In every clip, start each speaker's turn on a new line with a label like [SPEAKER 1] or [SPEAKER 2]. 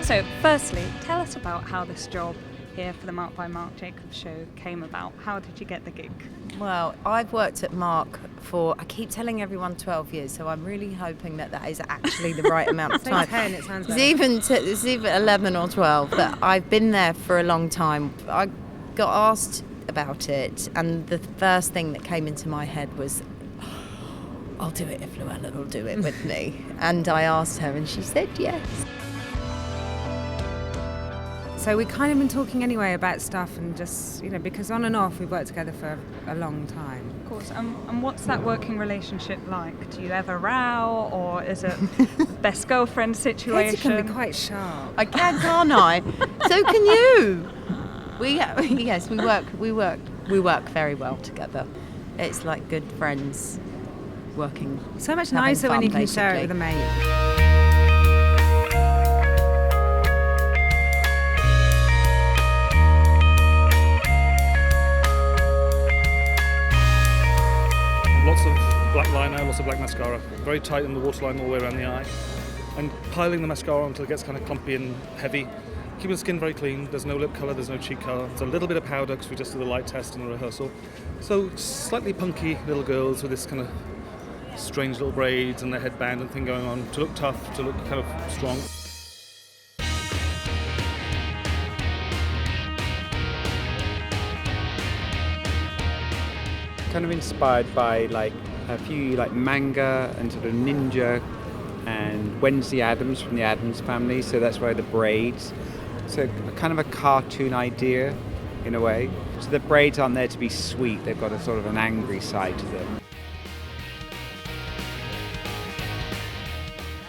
[SPEAKER 1] So, firstly, tell us about how this job here for the Mark by Marc Jacobs show came about. How did you get the gig?
[SPEAKER 2] Well, I've worked at Mark for, I keep telling everyone 12 years, so I'm really hoping that is actually the right amount of time.
[SPEAKER 3] 10, it sounds like.
[SPEAKER 2] It's even 11 or 12, but I've been there for a long time. I got asked about it, and the first thing that came into my head was, I'll do it if Luella will do it with me. And I asked her, and she said yes.
[SPEAKER 3] So we've kind of been talking anyway about stuff and just, because on and off we've worked together for a long time.
[SPEAKER 1] Of course. And what's that working relationship like? Do you ever row, or is it best girlfriend situation?
[SPEAKER 3] Katie can be quite sharp.
[SPEAKER 2] I can, can't I? So can you. We work very well together. It's like good friends working.
[SPEAKER 3] So much
[SPEAKER 2] having
[SPEAKER 3] nicer when
[SPEAKER 2] fun,
[SPEAKER 3] you can share it with a
[SPEAKER 2] basically.
[SPEAKER 3] mate.
[SPEAKER 4] Lots of black liner, lots of black mascara. Very tight in the waterline all the way around the eye. And piling the mascara until it gets kind of clumpy and heavy. Keeping the skin very clean. There's no lip colour, there's no cheek colour. There's a little bit of powder because we just did a light test in the rehearsal. So slightly punky little girls with this kind of strange little braids and their headband and thing going on. To look tough, to look kind of strong.
[SPEAKER 5] Kind of inspired by a few manga and sort of ninja and Wednesday Addams from the Addams Family, so that's why the braids. So kind of a cartoon idea in a way. So the braids aren't there to be sweet, they've got a sort of an angry side to them.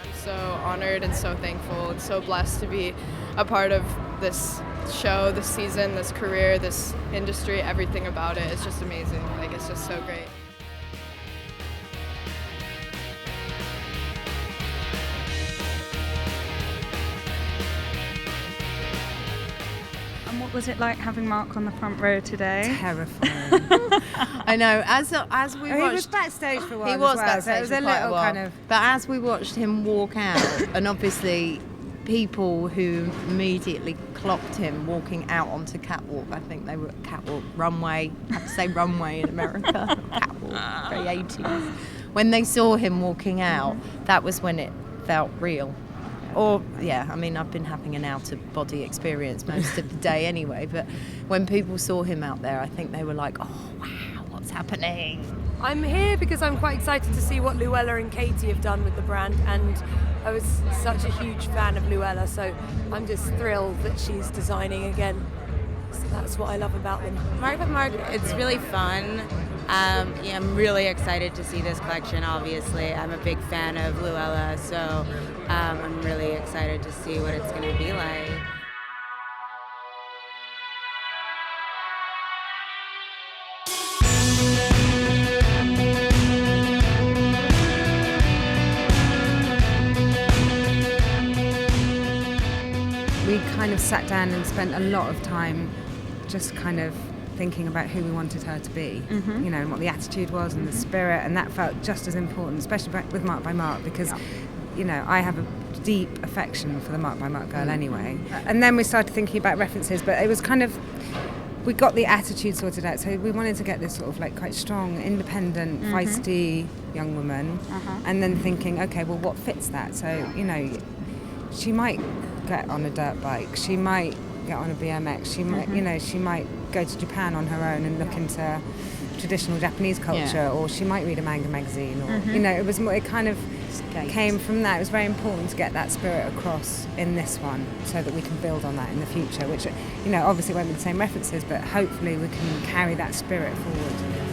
[SPEAKER 6] I'm so honored and so thankful and so blessed to be a part of this show, this season, this career, this industry, everything about it. It's just amazing. It's just so great.
[SPEAKER 1] And what was it like having Mark on the front row today?
[SPEAKER 3] Terrifying.
[SPEAKER 2] I know. As we
[SPEAKER 3] He
[SPEAKER 2] watched,
[SPEAKER 3] was backstage for a while.
[SPEAKER 2] he was
[SPEAKER 3] as well,
[SPEAKER 2] backstage
[SPEAKER 3] so it was
[SPEAKER 2] for
[SPEAKER 3] a
[SPEAKER 2] quite
[SPEAKER 3] little
[SPEAKER 2] while.
[SPEAKER 3] kind of.
[SPEAKER 2] But as we watched him walk out, and obviously people who immediately clocked him walking out onto catwalk. I think they were catwalk, runway. I have to say runway in America. Catwalk, very 80s. When they saw him walking out, that was when it felt real. Or, I've been having an out-of-body experience most of the day anyway, but when people saw him out there, I think they were like, oh, wow, what's happening?
[SPEAKER 7] I'm here because I'm quite excited to see what Luella and Katie have done with the brand, and I was such a huge fan of Luella, so I'm just thrilled that she's designing again. So that's what I love about them.
[SPEAKER 8] Mark by Marc, it's really fun. I'm really excited to see this collection, obviously. I'm a big fan of Luella, so I'm really excited to see what it's going to be like.
[SPEAKER 3] We kind of sat down and spent a lot of time just kind of thinking about who we wanted her to be, and what the attitude was and the spirit, and that felt just as important, especially with Mark by Marc, because, I have a deep affection for the Mark by Marc girl anyway. And then we started thinking about references, but it was kind of, we got the attitude sorted out, so we wanted to get this sort of quite strong, independent, feisty young woman, and then thinking, okay, well, what fits that? So, she might get on a dirt bike, she might get on a BMX, she might, she might go to Japan on her own and look into traditional Japanese culture, or she might read a manga magazine, or it was more, it kind of came from that. It was very important to get that spirit across in this one, so that we can build on that in the future, which obviously won't be the same references, but hopefully we can carry that spirit forward.